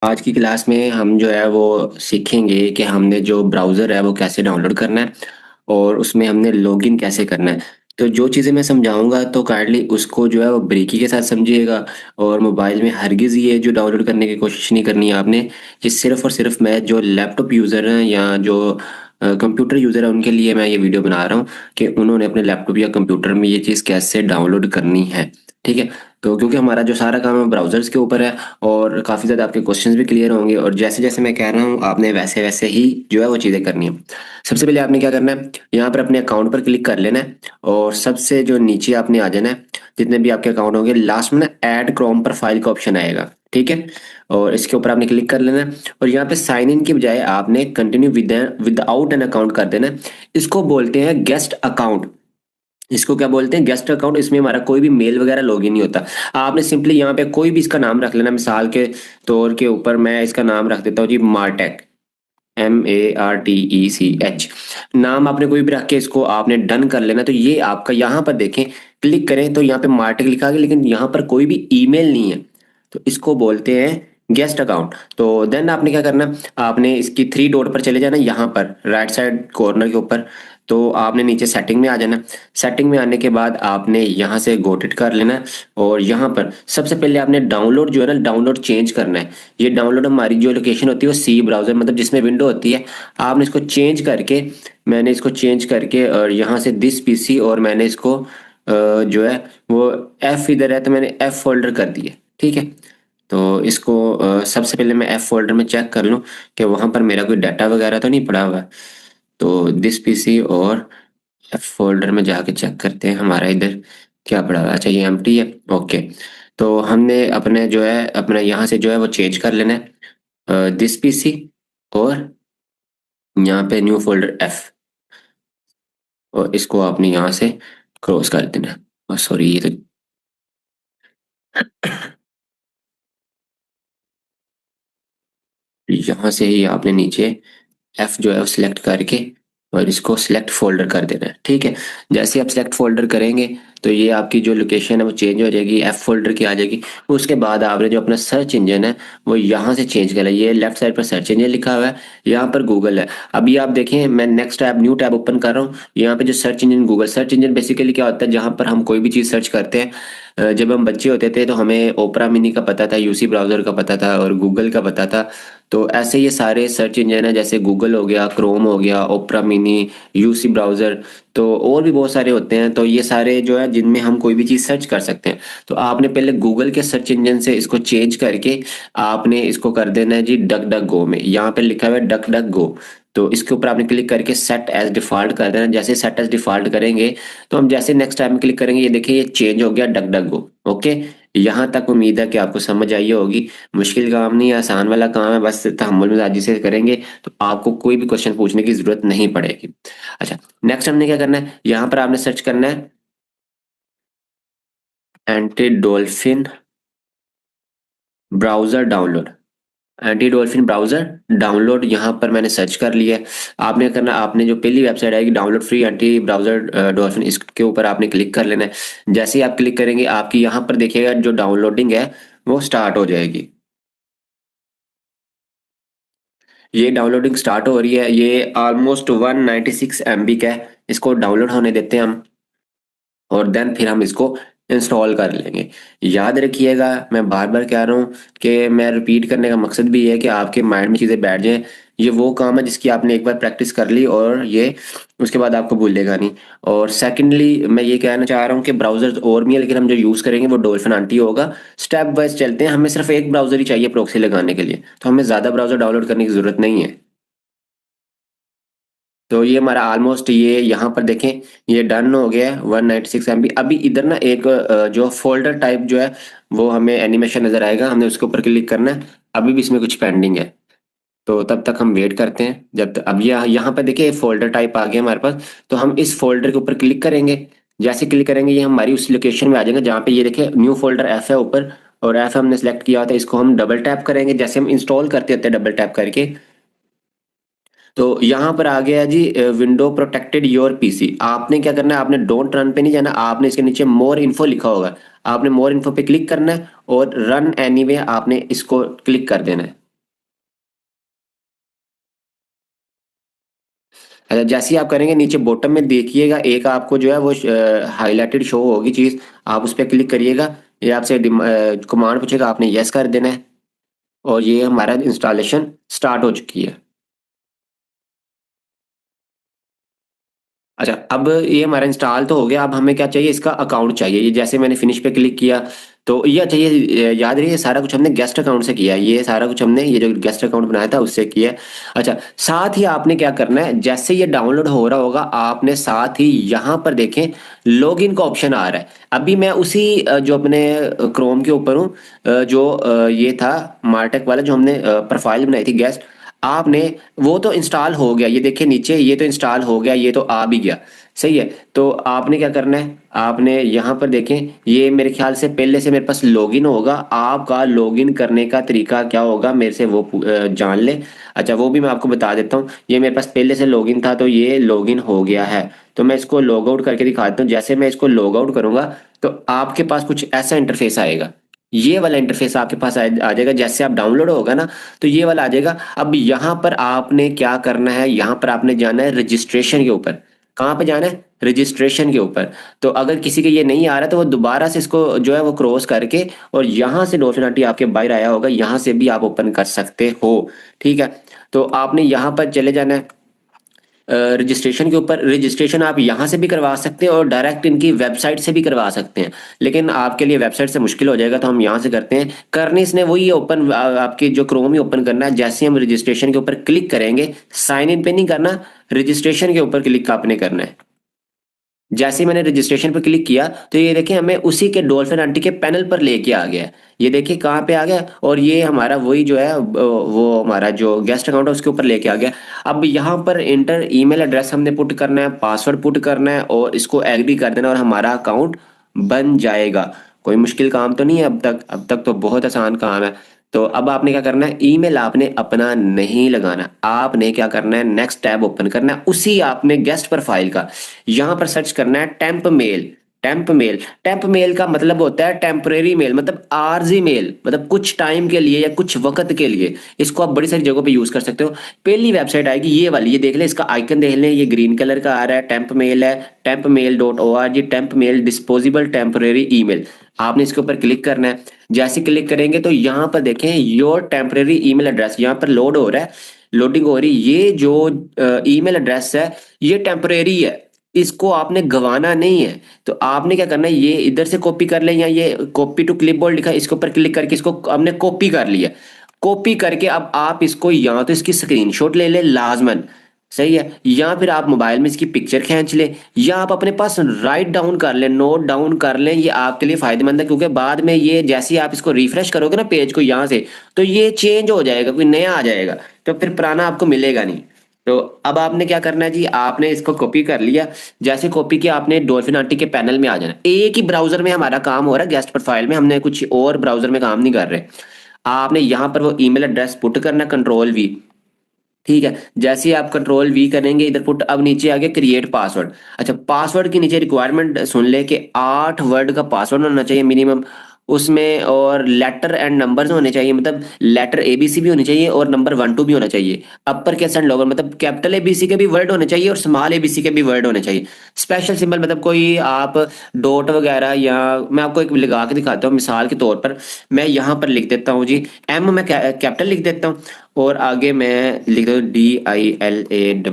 आज की क्लास में हम जो है वो सीखेंगे कि हमने जो ब्राउज़र है वो कैसे डाउनलोड करना है और उसमें हमने लॉगिन कैसे करना है। तो जो चीज़ें मैं समझाऊंगा तो काइंडली उसको जो है वो बारीकी के साथ समझिएगा। और मोबाइल में हरगिज़ ये जो डाउनलोड करने की कोशिश नहीं करनी है आपने। ये सिर्फ़ और सिर्फ मैं जो लैपटॉप यूज़र हैं या जो कंप्यूटर यूज़र है उनके लिए मैं ये वीडियो बना रहा हूँ कि उन्होंने अपने लैपटॉप या कंप्यूटर में ये चीज़ कैसे डाउनलोड करनी है। ठीक है। तो क्योंकि हमारा जो सारा काम है ब्राउज़र्स के ऊपर है और काफ़ी ज़्यादा आपके क्वेश्चंस भी क्लियर होंगे और जैसे जैसे मैं कह रहा हूँ आपने वैसे वैसे ही जो है वो चीज़ें करनी है। सबसे पहले आपने क्या करना है, यहाँ पर अपने अकाउंट पर क्लिक कर लेना है और सबसे जो नीचे आपने आ जाना है, जितने भी आपके अकाउंट होंगे लास्ट में ना ऐड क्रोम प्रोफाइल का ऑप्शन आएगा। ठीक है। और इसके ऊपर आपने क्लिक कर लेना है और यहाँ पे साइन इन की बजाय आपने कंटिन्यू विदाउट एन अकाउंट कर देना है। इसको बोलते हैं गेस्ट अकाउंट। इसको क्या बोलते हैं, गेस्ट अकाउंट। इसमें हमारा कोई भी मेल वगैरह लॉगिन नहीं होता। आपने सिंपली यहाँ पे कोई भी इसका नाम रख लेना। मिसाल के तौर के ऊपर मैं इसका नाम रख देता हूँ जी मार्टेक, MARTECH। नाम आपने कोई भी रख के इसको आपने डन कर लेना। तो ये आपका यहाँ पर देखें, क्लिक करें तो यहाँ पे मार्टेक लिखा गया लेकिन यहाँ पर कोई भी ईमेल नहीं है। तो इसको बोलते हैं गेस्ट अकाउंट। तो देन आपने क्या करना, आपने इसकी थ्री डॉट पर चले जाना, यहाँ पर राइट साइड कॉर्नर के ऊपर। तो आपने नीचे सेटिंग में आ जाना। सेटिंग में आने के बाद आपने यहाँ से गो इट कर लेना और यहाँ पर सबसे पहले आपने डाउनलोड जो है ना, डाउनलोड चेंज करना है। ये डाउनलोड हमारी जो लोकेशन होती है वो सी ब्राउजर मतलब जिसमें विंडो होती है, आपने इसको चेंज करके, मैंने इसको चेंज करके और यहाँ से दिस पीसी और मैंने इसको जो है वो एफ इधर है तो मैंने एफ फोल्डर कर दिया। ठीक है। तो इसको सबसे पहले मैं एफ फोल्डर में चेक कर लूँ कि वहाँ पर मेरा कोई डाटा वगैरह तो नहीं पड़ा हुआ है। तो दिस पीसी और एफ फोल्डर में जाके चेक करते हैं हमारा इधर क्या पड़ा हुआ है। अच्छा ये एम्प्टी है। ओके। तो हमने अपने जो है अपना यहाँ से जो है वो चेंज कर लेना है दिस पीसी और यहाँ पे न्यू फोल्डर एफ, और इसको आपने यहाँ से क्रॉस कर देना है। और सॉरी ये तो यहाँ से ही आपने नीचे एफ जो है वो सिलेक्ट करके और इसको सिलेक्ट फोल्डर कर देना है। ठीक है। जैसे आप सिलेक्ट फोल्डर करेंगे तो ये आपकी जो लोकेशन है वो चेंज हो जाएगी, एफ फोल्डर की आ जाएगी। उसके बाद आपने जो अपना सर्च इंजन है वो यहाँ से चेंज करना है। ये लेफ्ट साइड पर सर्च इंजन लिखा हुआ है, यहाँ पर गूगल है। अभी आप देखें मैं next tab new tab open कर रहा हूँ। यहाँ पे जो search engine Google search engine basically क्या होता है, जहाँ पर हम कोई भी चीज़ सर्च करते हैं। जब हम बच्चे होते थे तो हमें ओपरा मिनी का पता था, यूसी ब्राउजर का पता था और गूगल का पता था। तो ऐसे ये सारे सर्च इंजन है, जैसे गूगल हो गया, क्रोम हो गया, ओपरा मिनी, यूसी ब्राउज़र, तो और भी बहुत सारे होते हैं। तो ये सारे जो है जिनमें हम कोई भी चीज़ सर्च कर सकते हैं। तो आपने पहले गूगल के सर्च इंजन से इसको चेंज करके आपने इसको कर देना है जी डक डक गो में। यहाँ पे लिखा हुआ है डक डक गो। तो इसके ऊपर आपने क्लिक करके सेट एज डिफॉल्ट कर देना। जैसे सेट एज डिफॉल्ट करेंगे तो हम जैसे नेक्स्ट टाइम क्लिक करेंगे ये देखिए ये चेंज हो गया डक डक गो। ओके। यहाँ तक उम्मीद है कि आपको समझ आई होगी। मुश्किल काम नहीं है, आसान वाला काम है, बस तहम्मुल मिजाजी से करेंगे तो आपको कोई भी क्वेश्चन पूछने की जरूरत नहीं पड़ेगी। अच्छा नेक्स्ट हमने क्या करना है, यहाँ पर आपने सर्च करना है anti dolphin browser download. Anti dolphin browser download यहाँ पर मैंने सर्च कर लिया है। आपने करना, आपने जो पहली वेबसाइट आएगी download free anti browser dolphin, इसके ऊपर आपने क्लिक कर लेना है। जैसे ही आप क्लिक करेंगे आपकी यहाँ पर देखिएगा जो डाउनलोडिंग है वो स्टार्ट हो जाएगी। ये डाउनलोडिंग स्टार्ट हो रही है। ये ऑलमोस्ट 196 MB का है। इसको डाउनलोड होने देते हैं हम और देन फिर हम इसको इंस्टॉल कर लेंगे। याद रखिएगा मैं बार बार कह रहा हूँ कि मैं रिपीट करने का मकसद भी है कि आपके माइंड में चीज़ें बैठ जाएं। ये वो काम है जिसकी आपने एक बार प्रैक्टिस कर ली और ये उसके बाद आपको भूलेगा नहीं। और सेकेंडली मैं ये कहना चाह रहा हूँ कि ब्राउजर्स और भी है लेकिन हम जो यूज़ करेंगे वो डॉल्फिन आंटी होगा। स्टेप वाइज चलते हैं। हमें सिर्फ एक ब्राउजर ही चाहिए प्रॉक्सी लगाने के लिए, तो हमें ज़्यादा ब्राउजर डाउनलोड करने की ज़रूरत नहीं है। तो ये हमारा ऑलमोस्ट ये यहाँ पर देखें ये डन हो गया है 196 MB। अभी इधर ना एक जो फोल्डर टाइप जो है वो हमें एनिमेशन नजर आएगा, हमने उसके ऊपर क्लिक करना है। अभी भी इसमें कुछ पेंडिंग है तो तब तक हम वेट करते हैं जब तक। अब यहाँ पर देखिए फोल्डर टाइप आ गया हमारे पास। तो हम इस फोल्डर के ऊपर क्लिक करेंगे। जैसे क्लिक करेंगे ये हमारी उस लोकेशन में आ जाएगा जहाँ पे ये देखिए न्यू फोल्डर एफ है ऊपर और एफ हमने सेलेक्ट किया होता है। इसको हम डबल टैप करेंगे जैसे हम इंस्टॉल करते होते हैं डबल टैप करके। तो यहाँ पर आ गया जी विंडो प्रोटेक्टेड योर पीसी। आपने क्या करना है, आपने डोंट रन पे नहीं जाना, आपने इसके नीचे मोर इन्फो लिखा होगा, आपने मोर इन्फो पे क्लिक करना है और रन एनीवे आपने इसको क्लिक कर देना है। अच्छा, जैसे ही आप करेंगे नीचे बॉटम में देखिएगा एक आपको जो है वो हाईलाइटेड शो होगी चीज़, आप उस पर क्लिक करिएगा। ये आपसे कमांड पूछेगा, आपने यस कर देना है और ये हमारा इंस्टॉलेशन स्टार्ट हो चुकी है। अच्छा, अब ये हमारा इंस्टॉल तो हो गया, अब हमें क्या चाहिए, इसका अकाउंट चाहिए। ये जैसे मैंने फिनिश पे क्लिक किया तो ये चाहिए, याद रहिए सारा कुछ हमने गेस्ट अकाउंट से किया है, ये सारा कुछ हमने ये जो गेस्ट अकाउंट बनाया था उससे किया है। अच्छा, साथ ही आपने क्या करना है, जैसे ये डाउनलोड हो रहा होगा आपने साथ ही यहाँ पर देखें लॉगिन का ऑप्शन आ रहा है। अभी मैं उसी जो अपने क्रोम के ऊपर हूँ, जो ये था मार्टेक वाला जो हमने प्रोफाइल बनाई थी गेस्ट, आपने वो तो इंस्टॉल हो गया, ये देखिए नीचे ये तो इंस्टॉल हो गया, ये तो आ भी गया। सही है, तो आपने क्या करना है, आपने यहाँ पर देखें ये मेरे ख्याल से पहले से मेरे पास लॉगिन होगा, आपका लॉगिन करने का तरीका क्या होगा मेरे से वो जान ले। अच्छा, वो भी मैं आपको बता देता हूँ, ये मेरे पास पहले से लॉगिन था तो ये लॉगिन हो गया है। तो मैं इसको लॉग आउट करके दिखा देता हूँ। जैसे मैं इसको लॉग आउट करूंगा तो आपके पास कुछ ऐसा इंटरफेस आएगा, ये वाला इंटरफेस आपके पास आ जाएगा। जैसे आप डाउनलोड होगा ना तो ये वाला आ जाएगा। अब यहाँ पर आपने क्या करना है, यहाँ पर आपने जाना है रजिस्ट्रेशन के ऊपर। कहाँ पे जाना है, रजिस्ट्रेशन के ऊपर। तो अगर किसी के ये नहीं आ रहा तो वो दोबारा से इसको जो है वो क्रॉस करके और यहाँ से डॉल्फिन आपके बाहर आया होगा, यहाँ से भी आप ओपन कर सकते हो। ठीक है, तो आपने यहाँ पर चले जाना है रजिस्ट्रेशन के ऊपर। रजिस्ट्रेशन आप यहाँ से भी करवा सकते हैं और डायरेक्ट इनकी वेबसाइट से भी करवा सकते हैं, लेकिन आपके लिए वेबसाइट से मुश्किल हो जाएगा तो हम यहाँ से करते हैं। करने इसने वही ओपन आपकी जो क्रोम ही ओपन करना है। जैसे हम रजिस्ट्रेशन के ऊपर क्लिक करेंगे, साइन इन पे नहीं करना, रजिस्ट्रेशन के ऊपर क्लिक आपने करना है। जैसे ही मैंने रजिस्ट्रेशन पर क्लिक किया तो ये देखिए हमें उसी के डॉल्फिन आंटी के पैनल पर लेके आ गया। ये देखिए कहाँ पे आ गया, और ये हमारा वही जो है वो हमारा जो गेस्ट अकाउंट है उसके ऊपर लेके आ गया। अब यहाँ पर इंटर ईमेल एड्रेस हमने पुट करना है, पासवर्ड पुट करना है और इसको एग्री कर देना और हमारा अकाउंट बन जाएगा। कोई मुश्किल काम तो नहीं है अब तक, अब तक तो बहुत आसान काम है। तो अब आपने क्या करना है, ईमेल आपने अपना नहीं लगाना, आपने क्या करना है नेक्स्ट टैब ओपन करना है उसी आपने गेस्ट प्रोफाइल का। यहां पर सर्च करना है temp mail. Temp mail, temp mail का मतलब होता है टेम्परेरी मेल, मतलब आरजी मेल, मतलब कुछ टाइम के लिए या कुछ वक्त के लिए। इसको आप बड़ी सारी जगहों पे यूज कर सकते हो। पहली वेबसाइट आएगी ये वाली, ये देख ले इसका आइकन देख ले, ये ग्रीन कलर का आ रहा है, टेम्प मेल है, tempmail.org, temp mail disposable temporary email. आपने इसके ऊपर क्लिक करना है। जैसे क्लिक करेंगे तो यहाँ पर देखें योर टेम्परेरी ईमेल एड्रेस, यहाँ पर लोड हो रहा है, लोडिंग हो रही। ये जो ईमेल एड्रेस है ये टेम्परेरी है, इसको आपने गंवाना नहीं है। तो आपने क्या करना है, ये इधर से कॉपी कर लें, या ये कॉपी टू क्लिपबोर्ड लिखा है इसके ऊपर क्लिक करके इसको हमने कॉपी कर लिया। कॉपी करके अब आप इसको या तो इसकी स्क्रीनशॉट ले ले लाजमन, सही है, या फिर आप मोबाइल में इसकी पिक्चर खींच ले, या आप अपने पास राइट डाउन कर लें, नोट डाउन कर लें। ये आपके लिए फायदेमंद है क्योंकि बाद में ये जैसे ही आप इसको रिफ्रेश करोगे ना पेज को यहाँ से, तो ये चेंज हो जाएगा, कोई नया आ जाएगा, तो फिर पुराना आपको मिलेगा नहीं। तो अब आपने क्या करना है जी, आपने इसको कॉपी कर लिया। जैसे कॉपी किया आपने डॉल्फिन आंटी के पैनल में आ जाना। एक ही ब्राउजर में हमारा काम हो रहा है, गेस्ट प्रोफाइल में, हमने कुछ और ब्राउजर में काम नहीं कर रहे। आपने यहाँ पर वो ईमेल एड्रेस पुट करना, कंट्रोल V। ठीक है, जैसे ही आप कंट्रोल V करेंगे इधर पुट, अब नीचे आ गया क्रिएट पासवर्ड। अच्छा, पासवर्ड के नीचे रिक्वायरमेंट सुन ले कि 8 वर्ड का पासवर्ड होना चाहिए मिनिमम उसमें, और लेटर एंड नंबर्स होने चाहिए, मतलब लेटर ABC भी होनी चाहिए और नंबर 1 2 भी होना चाहिए। अपर केस एंड लोअर, मतलब कैपिटल ABC के भी वर्ड होने चाहिए और स्मॉल ABC के भी वर्ड होने चाहिए। स्पेशल सिंबल, मतलब कोई आप डॉट वगैरह, या मैं आपको एक लगा के दिखाता हूँ मिसाल के तौर पर। मैं यहाँ पर लिख देता हूँ जी M, मैं कैपिटल लिख देता हूँ और आगे मैं लिख दूँ DILAWARM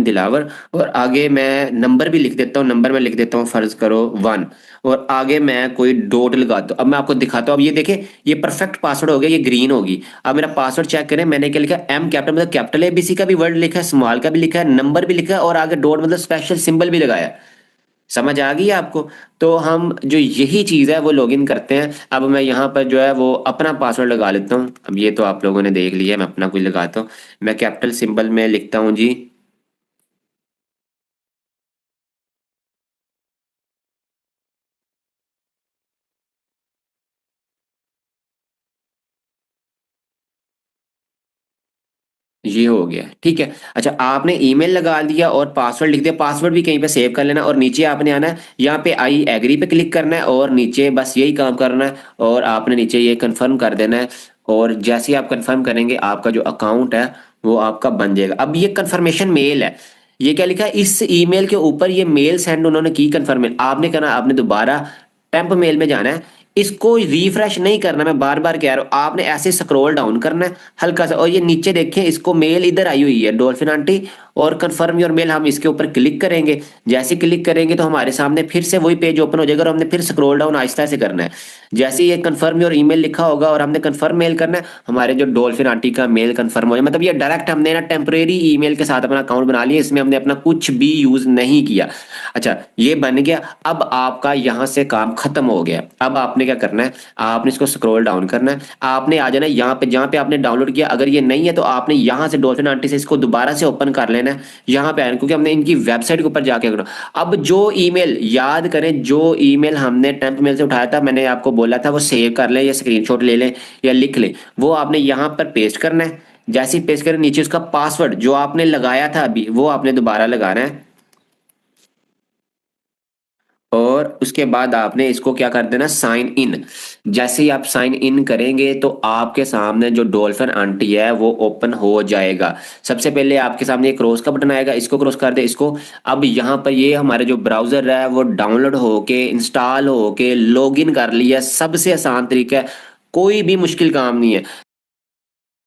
दिलावर, और आगे मैं नंबर भी लिख देता हूँ, नंबर में लिख देता हूँ फर्ज करो 1, और आगे मैं कोई डॉट लगाता हूँ। अब मैं आपको दिखाता हूँ, अब ये देखें ये परफेक्ट पासवर्ड हो गया, ये ग्रीन होगी। अब मेरा पासवर्ड चेक करें, मैंने क्या लिखा, M कैपिटल मतलब कैपिटल ABC का भी वर्ड लिखा है, स्मॉल का भी लिखा है, नंबर भी लिखा है और आगे डॉट मतलब स्पेशल सिंबल भी लगाया है। समझ आ गई आपको? तो हम जो यही चीज है वो लॉगिन करते हैं। अब मैं यहाँ पर जो है वो अपना पासवर्ड लगा लेता हूँ। अब ये तो आप लोगों ने देख लिया, मैं अपना कोई लगाता हूँ। मैं कैपिटल सिंबल में लिखता हूँ जी, ये हो गया। ठीक है, अच्छा आपने ईमेल लगा दिया और पासवर्ड लिख दिया, पासवर्ड भी कहीं पे सेव कर लेना और नीचे आपने आना है, यहाँ पे आई एग्री पे क्लिक करना है और नीचे बस यही काम करना है और आपने नीचे ये कंफर्म कर देना है। और जैसे ही आप कंफर्म करेंगे आपका जो अकाउंट है वो आपका बन जाएगा। अब ये कंफर्मेशन मेल है, ये क्या लिखा है, इस ईमेल के ऊपर ये मेल सेंड उन्होंने की कंफर्म, आपने करना, आपने दोबारा टेम्प मेल में जाना है, इसको रिफ्रेश नहीं करना, मैं बार बार कह रहा हूँ, आपने ऐसे स्क्रॉल डाउन करना है हल्का सा, और ये नीचे देखें इसको मेल इधर आई हुई है डॉल्फिन आंटी, और कंफर्म योर मेल, हम इसके ऊपर क्लिक करेंगे। जैसे क्लिक करेंगे तो हमारे सामने फिर से वही पेज ओपन हो जाएगा, और हमने फिर स्क्रॉल डाउन आहिस्ता से करना है। जैसे ये कंफर्म योर ईमेल लिखा होगा और हमने कंफर्म मेल करना है, हमारे जो डॉल्फिन आंटी का मेल कंफर्म हो जाए, मतलब ये डायरेक्ट हमने ना टेम्परेरी ईमेल के साथ अपना अकाउंट बना लिया, इसमें हमने अपना कुछ भी यूज नहीं किया। अच्छा ये बन गया, अब आपका यहाँ से काम खत्म हो गया। अब आपने क्या करना है, आपने इसको स्क्रॉल डाउन करना है, आपने आ जाना है यहाँ पे जहाँ पे आपने डाउनलोड किया, अगर ये नहीं है तो आपने यहाँ से डॉल्फिन आंटी से इसको दोबारा से ओपन कर लेना है, यहाँ पे आना, क्योंकि हमने इनकी वेबसाइट के ऊपर जाके करना। अब जो ईमेल, याद करें जो ईमेल हमने टेम्प मेल से उठाया था, मैंने आपको बोला था वो सेव कर लें या स्क्रीनशॉट ले लें या लिख लें, वो आपने यहाँ पर पेस्ट करना है। जैसे ही पेस्ट करें, नीचे उसका पासवर्ड जो आपने लगाया था अभी, वो आपने दोबारा लगाना है, और उसके बाद आपने इसको क्या कर देना, साइन इन। जैसे ही आप साइन इन करेंगे तो आपके सामने जो डॉल्फिन आंटी है वो ओपन हो जाएगा। सबसे पहले आपके सामने एक क्रॉस का बटन आएगा, इसको क्रॉस कर दे इसको। अब यहाँ पर ये हमारे जो ब्राउजर है वो डाउनलोड होके इंस्टॉल होके लॉगिन कर लिया, सबसे आसान तरीका है, कोई भी मुश्किल काम नहीं है।